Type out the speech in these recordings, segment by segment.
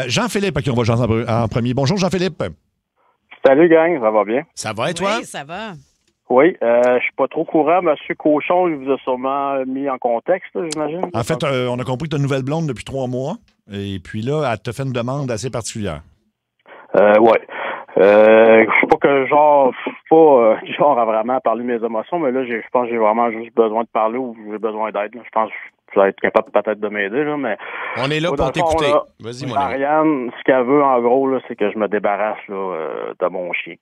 Jean-Philippe, à qui on va jaser en premier. Bonjour, Jean-Philippe. Salut, gang, ça va bien? Ça va et toi? Oui, ça va. Oui, je suis pas trop courant. Monsieur Cochon, il vous a sûrement mis en contexte, là, j'imagine. En fait, on a compris que tu as une nouvelle blonde depuis 3 mois. Et puis là, elle te fait une demande assez particulière. Ouais. Je sais pas que genre, je suis pas genre à vraiment parler de mes émotions, mais là, je pense que j'ai vraiment juste besoin de parler ou j'ai besoin d'aide. Là. Je pense que tu vas être capable peut-être de m'aider, là, mais... On est là dans pour le fond, t'écouter. là, Vas-y, mon ami. Ariane, ce qu'elle veut, en gros, là, c'est que je me débarrasse là, de mon chien.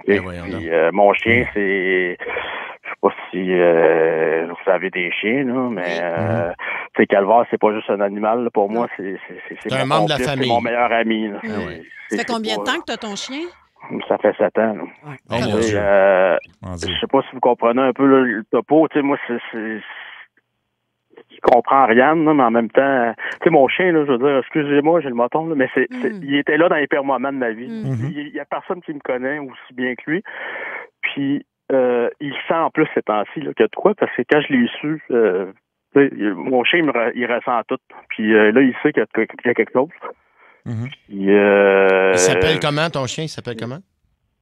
Ben Et voyons puis, donc. mon chien, c'est... Je sais pas si vous avez des chiens, là, mais tu sais, Calvaire, c'est pas juste un animal. Là, pour moi, c'est un mon membre de la complice, famille. c'est mon meilleur ami. Là. Ça fait combien de temps que tu as ton chien? Ça fait 7 ans. Là. Ouais. Oh, mon Et, Dieu. je sais pas si vous comprenez un peu là, le topo. Tu sais, moi, je comprends Ariane, là, mais en même temps, tu sais, mon chien, là, je veux dire, excusez-moi, j'ai le moton, là, mais il était là dans les pires moments de ma vie. Il y a personne qui me connaît aussi bien que lui. Puis, il sent en plus ces temps-ci là, qu'il y a de quoi, parce que quand je l'ai su, mon chien, il ressent tout. Puis là, il sait qu'il y a quelque chose. Puis, Il s'appelle comment, ton chien? Il s'appelle comment?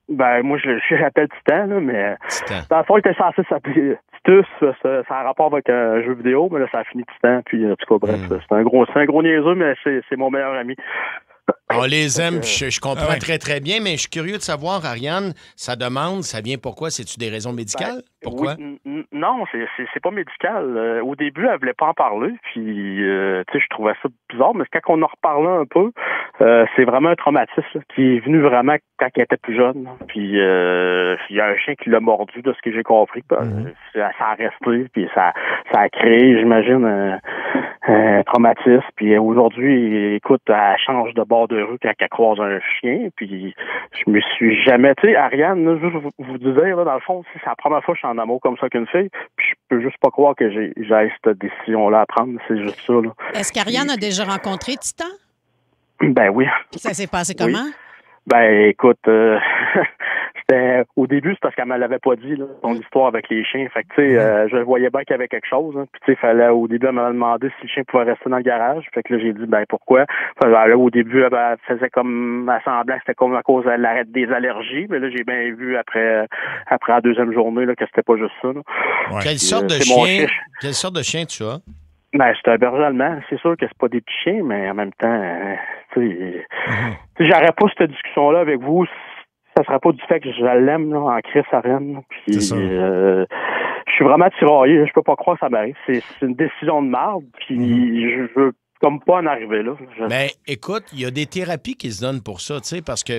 Ben, moi, je l'appelle Titan, là, mais Titan. dans le fond, il était censé s'appeler Titus. Ça a un rapport avec un jeu vidéo, mais là, ça a fini Titan. Puis, en tout cas, bref, c'est un gros niaiseux, mais c'est mon meilleur ami. On les aime, je comprends très, très bien, mais je suis curieux de savoir, Ariane, sa demande, ça vient pourquoi? C'est-tu des raisons médicales? Pourquoi? Oui, non, c'est pas médical. Au début, elle voulait pas en parler, puis tu sais, je trouvais ça bizarre, mais quand on en reparlait un peu, c'est vraiment un traumatisme là, qui est venu vraiment quand elle était plus jeune. Là. Puis il y a un chien qui l'a mordu, de ce que j'ai compris. Ça a resté, puis ça a créé, j'imagine, un traumatisme. Puis aujourd'hui, écoute, elle change de bord de rue quand elle croise un chien, puis je me suis jamais... Tu sais, Ariane, là, juste vous dire, là, dans le fond, c'est la première fois que je suis en amour comme ça qu'une fille, puis je peux juste pas croire que j'ai cette décision-là à prendre, c'est juste ça, là. Est-ce qu'Ariane a déjà rencontré Titan? Ben oui. Puis ça s'est passé Oui. comment? Ben, écoute, au début, c'est parce qu'elle me l'avait pas dit, là, son histoire avec les chiens. Fait que, tu sais, je voyais bien qu'il y avait quelque chose. Hein. Puis, tu sais, au début, elle m'a demandé si le chien pouvait rester dans le garage. Fait que là, j'ai dit, ben, pourquoi? Là, au début, elle faisait comme, semblant que c'était comme à cause de l'arrêt des allergies. Mais là, j'ai bien vu après la deuxième journée, là, que c'était pas juste ça, là. Ouais. Quelle sorte de c'est mon chien? chien. Quelle sorte de chien tu as? Ben, c'est un berger allemand. C'est sûr que c'est pas des petits chiens, mais en même temps, tu sais, j'aurais pas cette discussion-là avec vous. Ça serait pas du fait que je l'aime, là, en crise à Rennes. Puis, je suis vraiment tiraillé. Je peux pas croire que ça m'arrive. C'est une décision de marde. Puis, je veux comme pas en arriver là. Mais écoute, il y a des thérapies qui se donnent pour ça, tu sais, parce que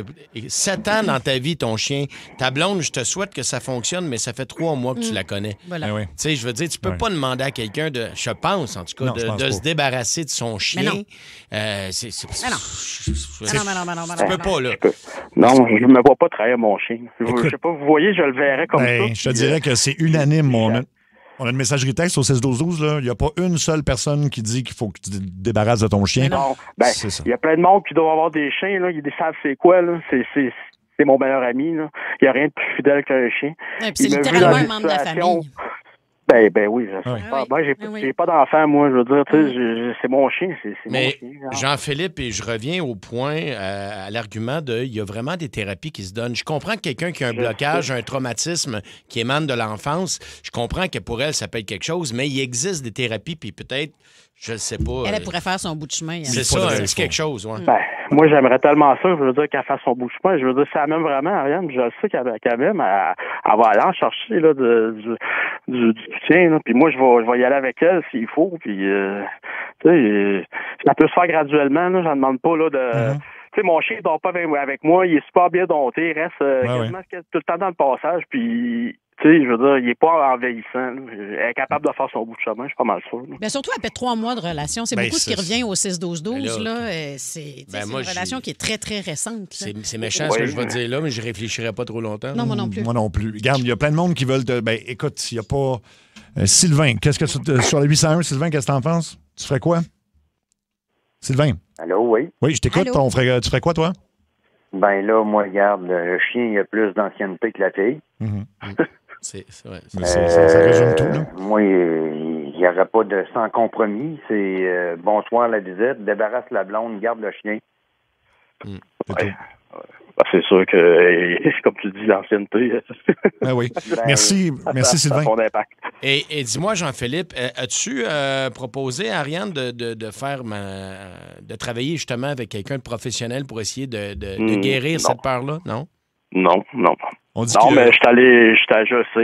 7 ans dans ta vie, ton chien, ta blonde, je te souhaite que ça fonctionne, mais ça fait 3 mois que tu la connais. Voilà. Eh oui. Tu sais, je veux dire, tu peux pas demander à quelqu'un de, je pense en tout cas, Non, je pense de pas. se débarrasser de son chien. non. C'est non. Tu peux pas, là. Non, je me vois pas trahir mon chien. Écoute, Je sais pas, vous voyez, je le verrais comme Ben, ça. je te dirais que c'est unanime. On a une messagerie texte au 16-12-12. Là. Il n'y a pas une seule personne qui dit qu'il faut que tu te débarrasses de ton chien. Non, ben, C'est ça. il y a plein de monde qui doivent avoir des chiens, là. Ils savent c'est quoi, là. C'est mon meilleur ami, là. Il n'y a rien de plus fidèle qu'un chien. Ouais, puis c'est Il m'a vu littéralement dans un des membre de la situations- famille. Ben oui, je sais Ouais. pas. Ben, Oui. j'ai pas d'enfant, moi, je veux dire, tu sais, c'est mon chien, c'est mon Mais chien. genre. Jean-Philippe, et je reviens au point, à l'argument de, il y a vraiment des thérapies qui se donnent. Je comprends que quelqu'un qui a un blocage, un traumatisme qui émane de l'enfance, je comprends que pour elle, ça peut être quelque chose, mais il existe des thérapies, puis peut-être, je ne sais pas. Elle pourrait faire son bout de chemin. C'est Il ça, faudrait, un petit quelque chose, ouais. Ben, moi, j'aimerais tellement ça, je veux dire, qu'elle fasse son bout de chemin. Je veux dire, si elle m'aime vraiment, Ariane, je sais qu'elle m'aime, elle va aller en chercher, là, du soutien, là. Puis moi, je vais y aller avec elle s'il faut, puis, tu sais, ça peut se faire graduellement, là, j'en demande pas, là, de... Tu sais, mon chien, il dort pas avec moi, il est super bien dompté, il reste quasiment tout le temps dans le passage, puis... Tu sais, je veux dire, il est pas envahissant. Là. Il est capable de faire son bout de chemin, je suis pas mal sûr. Là. Bien, surtout après 3 mois de relation. C'est Ben, beaucoup ce qui c'est- revient au 6-12-12. Ben là, Là. C'est ben, c'est moi, une relation qui est très, très récente. là. C'est méchant ce que je vais dire là, mais je réfléchirai pas trop longtemps. Non, moi non plus. Moi non plus. Regarde, il y a plein de monde qui veulent te. Ben, écoute, s'il n'y a pas. Sylvain, qu'est-ce que sur le 801, Sylvain, qu'est-ce que t'en penses? Tu ferais quoi? Sylvain? Allô, oui? Oui, je t'écoute. Allô? Tu ferais quoi, toi? Ben là, moi, regarde, le chien, il a plus d'ancienneté que la fille. Ouais, Ça résume tout, là. Moi, il n'y aurait pas de sans compromis. C'est bonsoir la visite, débarrasse la blonde, garde le chien. C'est tout. Ben, c'est sûr que, comme tu dis, l'ancienneté. Ah oui. Merci Sylvain. Ça a son impact. Et dis-moi, Jean-Philippe, as-tu proposé à Ariane de travailler justement avec quelqu'un de professionnel pour essayer de guérir non. cette peur-là? Non? Non. On dit Non, que, mais je sais,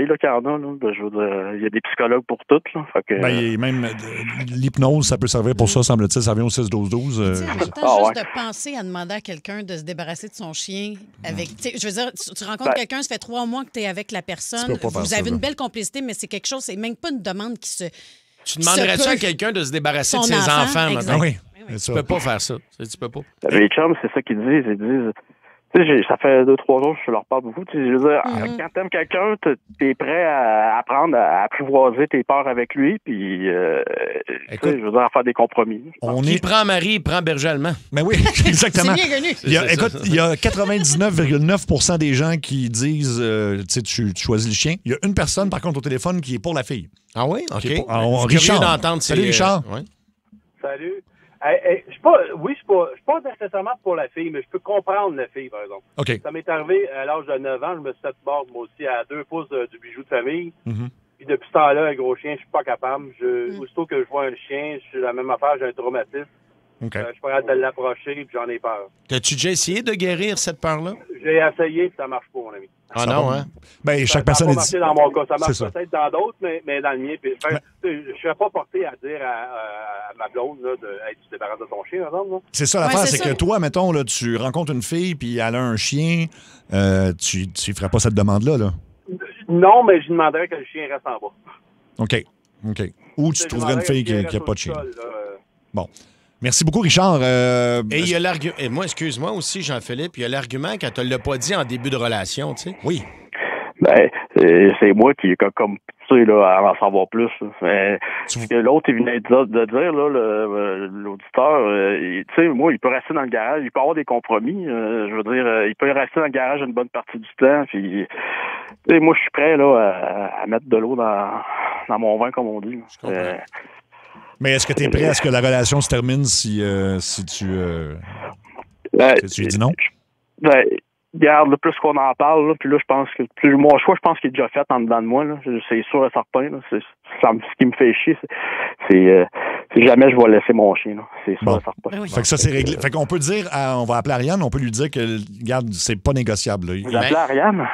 là, qu'il y en a, là. Je veux dire, il y a des psychologues pour tout, là. Fait que, il y a même l'hypnose, ça peut servir pour ça, semble-t-il. Ça vient au 6-12-12. Tu sais, en même temps, Ah, juste ouais. de penser à demander à quelqu'un de se débarrasser de son chien avec. Tu sais, je veux dire, tu rencontres quelqu'un, ça fait 3 mois que tu es avec la personne. Tu peux pas faire Vous ça, avez là. une belle complicité, mais c'est quelque chose, c'est même pas une demande qui se. Tu demanderais ça à quelqu'un de se débarrasser de ses enfants, exact. maintenant? Oui. Oui. Tu peux pas faire ça. Tu peux pas. les chums, c'est ça qu'ils disent. Ils disent, tu sais, ça fait 2-3 jours que je leur parle beaucoup. Tu sais, je veux dire, quand t'aimes quelqu'un, t'es prêt à apprendre à apprivoiser tes peurs avec lui, puis, tu sais, je veux dire, à faire des compromis. Qui prend Marie, il prend berger allemand. Mais oui, exactement. C'est bien connu. Il y a 99,9% des gens qui disent tu choisis le chien. Il y a une personne, par contre, au téléphone qui est pour la fille. Ah oui? OK. Qui est pour- C'est Richard. curieux d'entendre. Salut, Richard. Ouais. Salut. Je suis pas nécessairement pour la fille, mais je peux comprendre la fille, par exemple. OK. Ça m'est arrivé à l'âge de 9 ans, je me suis fait mordre, moi aussi, à 2 pouces du bijou de famille. Mhm. Puis depuis ce temps-là, un gros chien, je suis pas capable. Aussitôt que je vois un chien, je suis la même affaire, j'ai un traumatisme. OK. Je suis pas capable de l'approcher, puis j'en ai peur. T'as-tu déjà essayé de guérir cette peur-là? J'ai essayé, puis ça marche pas, mon ami. Ah Ça non, va. hein? Ben, chaque Ça personne n'a est pas marché dans mon cas. Ça C'est marche ça. peut-être dans d'autres, mais dans le mien. Puis, je ne serais pas porté à dire à ma blonde là, hey, tu te débarrasses de ton chien, par exemple. Là. C'est ça l'affaire, Ouais, c'est c'est que ça. toi, mettons, là, tu rencontres une fille puis elle a un chien, tu ne ferais pas cette demande-là. Là. Non, mais je demanderais que le chien reste en bas. OK. Ou tu Je trouverais une demanderais fille que le qui chien n'a pas de reste chien. au sol, là. Bon. Merci beaucoup, Richard. Et il y a l'argument. Et moi, excuse-moi aussi, Jean-Philippe, il y a l'argument quand tu ne l'as pas dit en début de relation, tu sais. Oui. Ben, c'est moi qui, comme tu sais, là, à en savoir plus. Ce que l'autre, il venait de dire, là, l'auditeur, tu sais, moi, il peut rester dans le garage, il peut avoir des compromis. Je veux dire, il peut rester dans le garage une bonne partie du temps. Puis, tu sais, moi, je suis prêt, là, à mettre de l'eau dans mon vin, comme on dit. Je comprends. Mais est-ce que tu es prêt à ce que la relation se termine si tu dis non? Ben, regarde, le plus qu'on en parle, là, puis là, je pense que mon choix, je pense qu'il est déjà fait en dedans de moi. Là. C'est sûr et certain. Là. Ce qui me fait chier, c'est jamais je vais laisser mon chien. Là. C'est sûr Bon. et certain. Ben oui. Fait que ça, c'est réglé. Fait qu'on peut dire, on va appeler Ariane, on peut lui dire que, regarde, c'est pas négociable. Là. Vous appelez Ariane?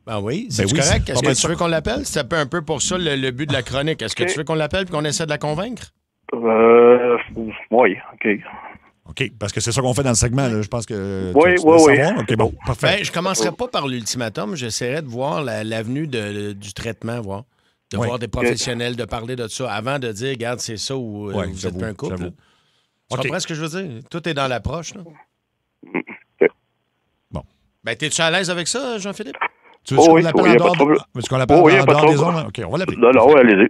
Ben oui, Ben c'est oui, correct. c'est Est-ce pas mal que tu veux qu'on l'appelle? C'est un peu pour ça le but de la chronique. Est-ce que tu veux qu'on l'appelle et qu'on essaie de la convaincre? Oui, OK. OK, parce que c'est ça qu'on fait dans le segment. Là. Je pense que Oui, tu veux oui. savoir. OK, bon, parfait. Ben, je commencerai pas par l'ultimatum. J'essaierai de voir l'avenue du traitement, voir. De Oui. voir des professionnels, de parler de ça avant de dire, regarde, c'est ça ou Ouais, vous êtes j'avoue, pas un couple. j'avoue. là. Tu OK. comprends ce que je veux dire? Tout est dans l'approche. Là. Bon. Ben, t'es-tu à l'aise avec ça, Jean-Philippe? Tu veux qu'on oui, l'appelle oui, en y a pas dehors de problème. Veux-tu qu'on l'appelle Oui, y a en pas de dehors des problème. ondes? OK, on va l'appeler. Non, oui, allez-y.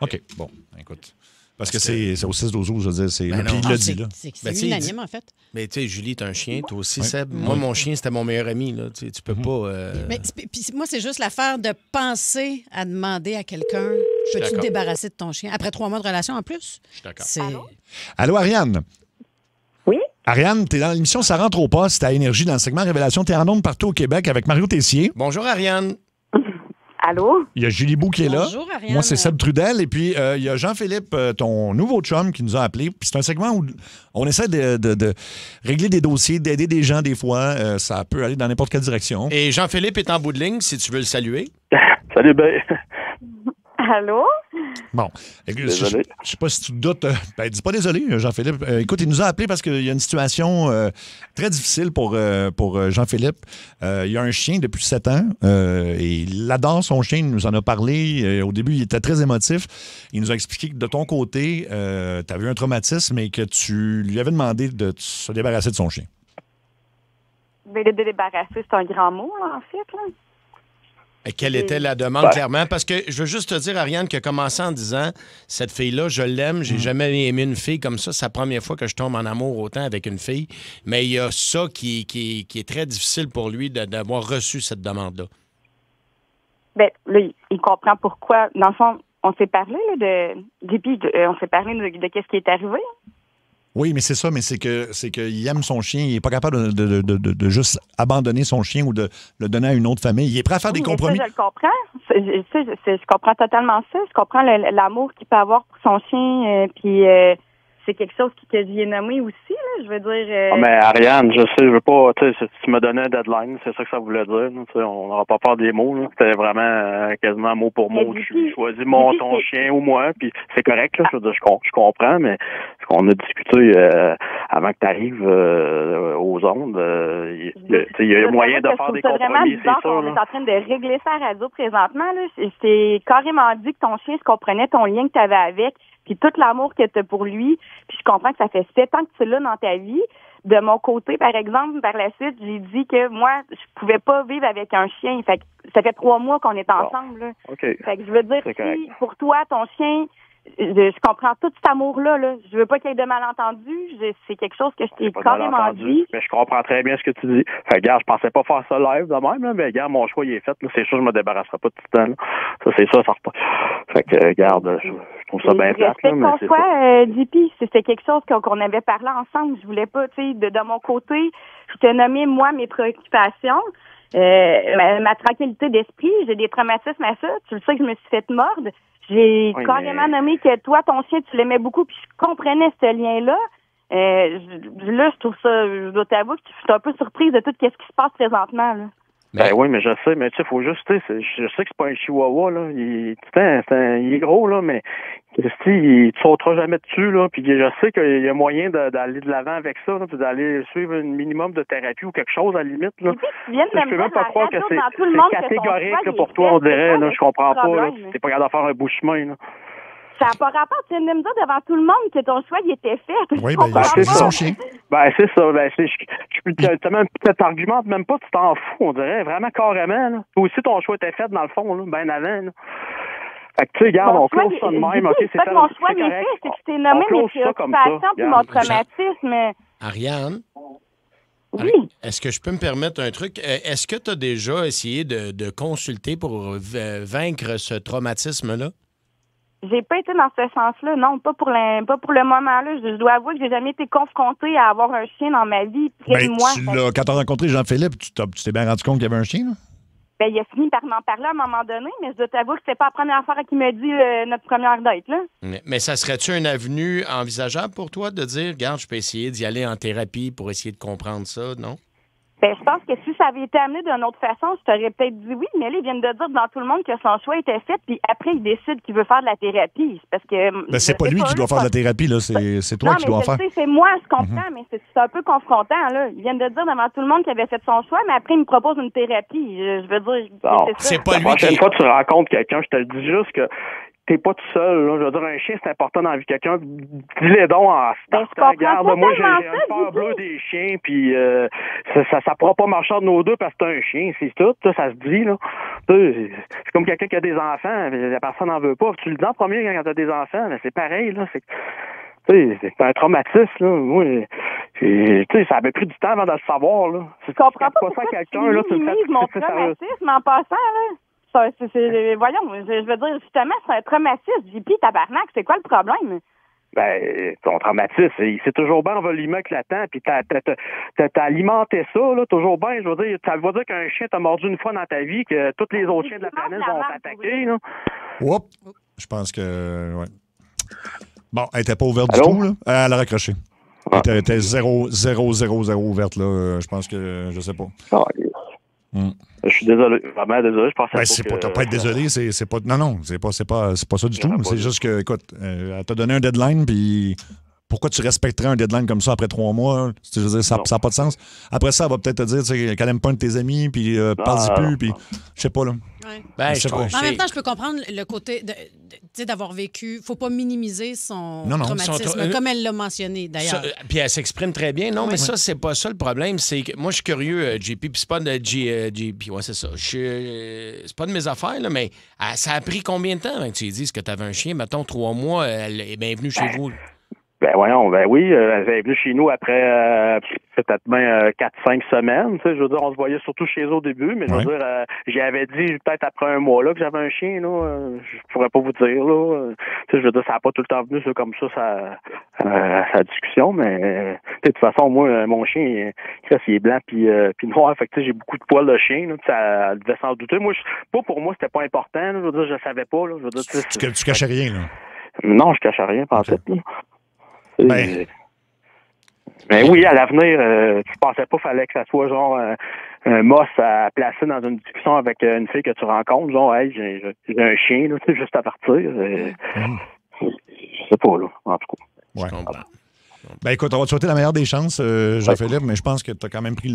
OK, bon, écoute. Parce que c'est au 6-12-12, je veux dire. Ben Puis non. il l'a dit, là. C'est Ben, tu sais, unanime, en fait. Mais tu sais, Julie, t'as un chien, toi aussi, Oui. Seb. Moi, mon chien, c'était mon meilleur ami. Là. Tu sais, tu peux pas... Mais puis moi, c'est juste l'affaire de penser à demander à quelqu'un peux-tu te d'accord. débarrasser de ton chien après 3 mois de relation en plus? Je suis d'accord. C'est... Allô, Ariane? Oui? Ariane, t'es dans l'émission Ça rentre au poste à Énergie dans le segment Révélation. T'es en ondes partout au Québec avec Mario Tessier. Bonjour, Ariane. Allô? Il y a Julie Bou qui est là. Bonjour, Ariane. Moi, c'est Seb Trudel. Et puis, il y a Jean-Philippe, ton nouveau chum, qui nous a appelés. Puis c'est un segment où on essaie de régler des dossiers, d'aider des gens des fois. Ça peut aller dans n'importe quelle direction. Et Jean-Philippe est en bout de ligne, si tu veux le saluer. Salut, ben. Allô? Bon. Écoute, Désolé. Je sais pas si tu te doutes. Ben, dis pas désolé, Jean-Philippe. Écoute, il nous a appelés parce qu'il y a une situation très difficile pour Jean-Philippe. Il y a un chien depuis 7 ans et il adore son chien. Il nous en a parlé. Au début, il était très émotif. Il nous a expliqué que de ton côté, tu avais eu un traumatisme et que tu lui avais demandé de se débarrasser de son chien. Mais le débarrasser, c'est un grand mot, là, en fait. Là. Et quelle était la demande, clairement? Parce que je veux juste te dire, Ariane, qui a commencé en disant cette fille-là, je l'aime, j'ai jamais aimé une fille comme ça. C'est la première fois que je tombe en amour autant avec une fille. Mais il y a ça qui est très difficile pour lui d'avoir reçu cette demande-là. Ben, là, il comprend pourquoi. Dans le fond, on s'est parlé, là, on s'est parlé de qu'est-ce qui est arrivé. Oui, mais c'est ça, mais c'est qu'il aime son chien. Il n'est pas capable de juste abandonner son chien ou de le donner à une autre famille. Il est prêt à faire des compromis. Ça, je le comprends. Je comprends totalement ça. Je comprends l'amour qu'il peut avoir pour son chien. Puis c'est quelque chose que j'y ai nommé aussi. Là, je veux dire. Mais Ariane, je sais, je veux pas. Tu sais, tu me donnais un deadline, c'est ça que ça voulait dire. Tu sais, on n'aura pas peur des mots. Là. C'était vraiment quasiment mot pour mot. Tu choisis ton chien ou moi, puis c'est correct. Là, je veux dire, je comprends, mais ce qu'on a discuté avant que tu arrives aux ondes, il y a moyen de faire des compromis, c'est sûr. On est en train de régler ça à la radio présentement. Là. C'est carrément dit que ton chien se comprenait ton lien que tu avais avec. Puis tout l'amour que tu as pour lui, puis je comprends que ça fait 7 ans que tu l'as dans ta vie. De mon côté, par exemple, par la suite, j'ai dit que moi, je pouvais pas vivre avec un chien. Fait que ça fait 3 mois qu'on est ensemble. Là. Okay. Fait que je veux dire, si pour toi, ton chien, je comprends tout cet amour-là. Là. Je veux pas qu'il y ait de malentendus. C'est quelque chose que je t'ai carrément dit. Mais je comprends très bien ce que tu dis. Fait que, regarde, je pensais pas faire ça live de même, là, mais regarde, mon choix, il est fait. Là. C'est sûr, je me débarrasserai pas de tout le temps. Là. Ça, c'est ça repart. Fait que, regarde, je trouve ça bien plate. Respecte ton choix, JP. C'était quelque chose qu'on avait parlé ensemble. Je voulais pas, tu sais, de mon côté, je t'ai nommé, moi, mes préoccupations. Ma tranquillité d'esprit, j'ai des traumatismes à ça. Tu le sais que je me suis fait mordre. J'ai carrément nommé que toi, ton chien, tu l'aimais beaucoup, puis je comprenais ce lien-là. Là, je trouve ça, je dois t'avouer que je suis un peu surprise de tout ce qui se passe présentement. Là. Ben oui, mais je sais, mais tu sais, faut juste, tu sais, je sais que c'est pas un chihuahua, là. Il est gros, là, mais tu sauteras jamais dessus, là. Puis je sais qu'il y a moyen d'aller de l'avant avec ça, là, puis d'aller suivre un minimum de thérapie ou quelque chose à la limite, là. Tu viens de je peux même pas croire que c'est catégorique, là, pour toi, on dirait, là. Je comprends pas, là. T'es pas capable de faire un bout de chemin, là. Ça n'a pas rapport. Tu viens de me dire devant tout le monde que ton choix, il était fait. Oui, ben, c'est son chien. Ben, c'est ça. Ben, t'argumentes même pas, tu t'en fous, on dirait. Vraiment, carrément, là. Toi aussi, ton choix était fait, dans le fond, là, bien avant, là. Fait que, tu sais, regarde, on close ça de même. OK, c'est pas que mon choix m'est fait, c'est que je t'ai nommé mes préoccupations puis mon traumatisme. Ariane? Oui. Est-ce que je peux me permettre un truc? Est-ce que tu as déjà essayé de consulter pour vaincre ce traumatisme-là? J'ai pas été dans ce sens-là, non, pas pour le moment-là. Je dois avouer que j'ai jamais été confrontée à avoir un chien dans ma vie près de moi. Quand tu as rencontré Jean-Philippe, tu t'es bien rendu compte qu'il y avait un chien, là? Ben, il a fini par m'en parler à un moment donné, mais je dois t'avouer que c'était pas la première fois qu'il m'a dit notre première date, là. Mais ça serait-tu une avenue envisageable pour toi de dire, regarde, je peux essayer d'y aller en thérapie pour essayer de comprendre ça, non? Ben, je pense que si ça avait été amené d'une autre façon, je t'aurais peut-être dit oui, mais là, ils viennent de dire dans tout le monde que son choix était fait, puis après, il décide qu'il veut faire de la thérapie. Parce que. Ben, c'est pas lui qui doit faire de la thérapie, là. C'est toi qui dois en faire. C'est moi, je comprends, mais c'est un peu confrontant, là. Ils viennent de dire devant tout le monde qu'il avait fait son choix, mais après, il me propose une thérapie. Je veux dire. C'est pas lui. La prochaine fois que tu rencontres quelqu'un, je te le dis juste que t'es pas tout seul, là. Je veux dire, un chien, c'est important dans la vie de quelqu'un. Dis-les donc en startant. Regarde, moi, j'ai un fer bleu des chiens, puis ça pourra pas marcher entre nos deux parce que t'as un chien, c'est tout. Ça se dit, là. C'est comme quelqu'un qui a des enfants, la personne n'en veut pas. Tu le dis en premier quand t'as des enfants, mais c'est pareil, là. C'est un traumatisme, là. Moi, ça avait pris du temps avant de le savoir, là. Je comprends pas pourquoi quelqu'un, là, tu mon traumatisme en passant, là. Voyons, je veux dire, justement, c'est un traumatisme. JP, tabarnak, c'est quoi le problème? Ben, ton traumatisme, c'est toujours bien envolumé éclatant, puis t'as alimenté ça, là, toujours bien. Je veux dire, ça veut dire qu'un chien t'a mordu une fois dans ta vie, que tous les autres chiens de la planète vont t'attaquer, là. Oups! Je pense que, ouais. Bon, elle était pas ouverte du tout, là. Elle a raccroché. Elle était 0 ouverte, là. Je pense que, je sais pas. Je suis désolé, vraiment désolé. Je pensais t'as pas à être désolé, c'est pas. Non, c'est pas ça du tout. C'est juste que, écoute, elle t'a donné un deadline, puis pourquoi tu respecterais un deadline comme ça après 3 mois? Je veux dire, ça n'a pas de sens. Après ça, elle va peut-être te dire qu'elle n'aime pas un de tes amis, puis parle-y plus, puis je sais pas, là. Ouais. Ben, en même temps, je peux comprendre le côté d'avoir vécu. Faut pas minimiser son traumatisme, comme elle l'a mentionné, d'ailleurs. Puis elle s'exprime très bien. Non, mais ça, c'est pas ça le problème. C'est que moi, je suis curieux, JP, puis c'est pas de JP. Ouais, c'est ça. C'est pas de mes affaires, là, mais ça a pris combien de temps avant que tu lui dises que tu avais un chien? Mettons, 3 mois, elle est bien venue chez vous. Ben voyons, ben oui, elle est venue chez nous après peut-être bien 4-5 semaines. Tu sais, je veux dire, on se voyait surtout chez eux au début, mais je veux dire, j'y avais dit peut-être après un mois là que j'avais un chien, là. Je pourrais pas vous dire, là. Tu sais, je veux dire, ça n'a pas tout le temps venu comme ça, sa discussion, mais de toute façon, moi, mon chien, il est blanc puis noir, fait que tu sais, j'ai beaucoup de poils de chien, là, ça devait s'en douter. Moi, pas pour moi, c'était pas important, là, je veux dire, je savais pas, là. Je veux dire, tu cachais rien, là? Non, je cachais rien, pas en fait, là. Mais oui, à l'avenir, tu pensais pas qu'il fallait que ça soit genre un moss à placer dans une discussion avec une fille que tu rencontres, genre hey, j'ai un chien, là, tu sais, juste à partir. Je sais pas, là, en tout cas. Ouais. Je comprends. Ben écoute, on va te souhaiter la meilleure des chances, Jean-Philippe, mais je pense que tu as quand même pris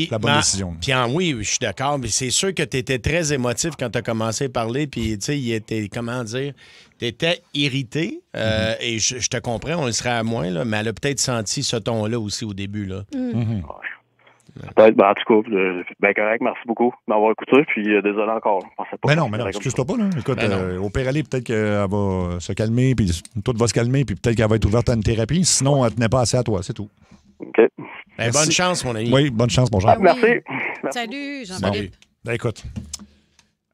la bonne décision. Puis oui, je suis d'accord, mais c'est sûr que tu étais très émotif quand tu as commencé à parler, puis tu sais, il était, comment dire, tu étais irrité, et je te comprends, on le serait à moins, là, mais elle a peut-être senti ce ton-là aussi au début, là. Peut-être, en tout cas, ben correct, merci beaucoup de m'avoir écouté, puis désolé encore. Mais non, excuse-toi pas, là. Écoute, au pire aller, peut-être qu'elle va se calmer, puis tout va se calmer, puis peut-être qu'elle va être ouverte à une thérapie. Sinon, elle tenait pas assez à toi, c'est tout. OK. Ben, bonne chance, mon ami. Oui, bonne chance, mon Jean. Merci. Salut, Jean-Philippe. Ben, écoute.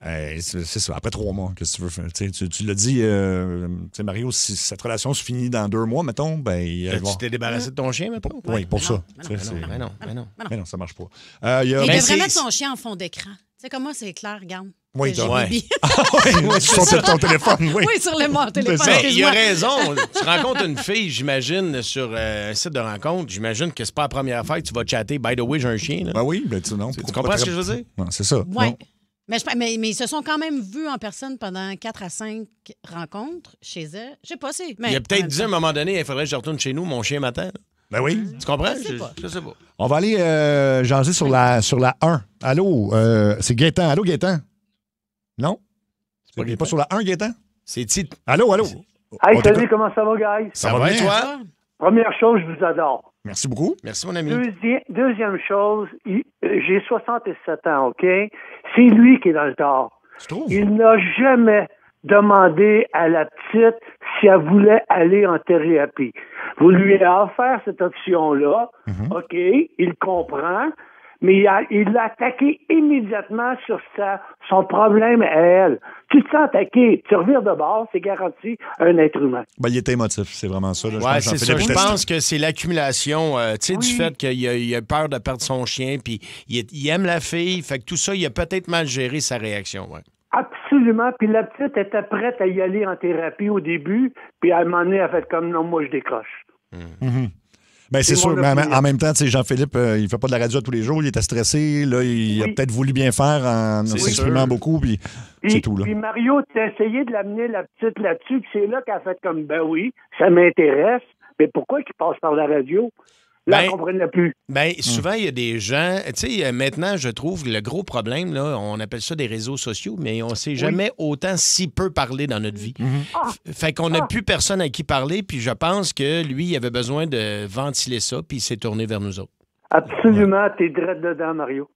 C'est ça, après 3 mois, qu'est-ce que tu veux faire? Tu l'as dit, Mario, si cette relation se finit dans 2 mois, mettons, ben... Tu t'es débarrassé de ton chien, mettons? Oui, pour ça. Mais non, ça marche pas. Il devrait mettre son chien en fond d'écran. Tu sais, comme moi, c'est clair, regarde. Oui, sur ton téléphone, oui. Oui, sur mon téléphone. Il a raison. Tu rencontres une fille, j'imagine, sur un site de rencontre, j'imagine que c'est pas la première fois que tu vas chatter. By the way, j'ai un chien. Là. Ben oui, ben tu non. Tu comprends ce que je veux dire? Non, c'est ça. Oui. Mais ils se sont quand même vus en personne pendant 4 à 5 rencontres chez elle. Je sais pas si. Il a peut-être dit à un moment donné, il faudrait que je retourne chez nous, mon chien m'attend. Ben oui. Tu comprends? Je sais pas. On va aller jaser sur la 1. Allô, c'est Gaétan. Allô, Gaétan? Non? Il n'est pas sur la 1, Gaétan? C'est titre. Allô? Hey, salut, comment ça va, guys? Ça va bien, toi? Première chose, je vous adore. Merci beaucoup. Merci, mon ami. Deuxième chose, j'ai 67 ans, OK? C'est lui qui est dans le tort. Il n'a jamais demandé à la petite si elle voulait aller en thérapie. Vous lui avez offert cette option-là, OK? Il comprend, mais il l'a attaqué immédiatement sur son problème à elle. Tu te sens attaqué, tu revires de bord, c'est garanti un être humain. Ben, il était émotif, c'est vraiment ça. Oui, c'est ça. Je pense que c'est l'accumulation du fait qu'il a peur de perdre son chien, puis il aime la fille, fait que tout ça, il a peut-être mal géré sa réaction. Ouais. Absolument, puis la petite était prête à y aller en thérapie au début, puis à un moment donné, elle a fait comme non, moi je décroche. Ben, c'est sûr, mais en même temps, Jean-Philippe, il fait pas de la radio tous les jours, il était stressé, là, il a peut-être voulu bien faire en s'exprimant beaucoup, puis c'est tout. Là. Puis Mario, tu as essayé de l'amener la petite là-dessus, puis c'est là qu'elle a fait comme, ben oui, ça m'intéresse, mais pourquoi qu'il passe par la radio? Là, on ne comprenait plus. Ben, souvent, il y a des gens... Tu sais, maintenant, je trouve le gros problème, là, on appelle ça des réseaux sociaux, mais on ne sait jamais autant si peu parler dans notre vie. Fait qu'on n'a plus personne à qui parler, puis je pense que lui, il avait besoin de ventiler ça, puis il s'est tourné vers nous autres. Absolument, t'es direct dedans, Mario.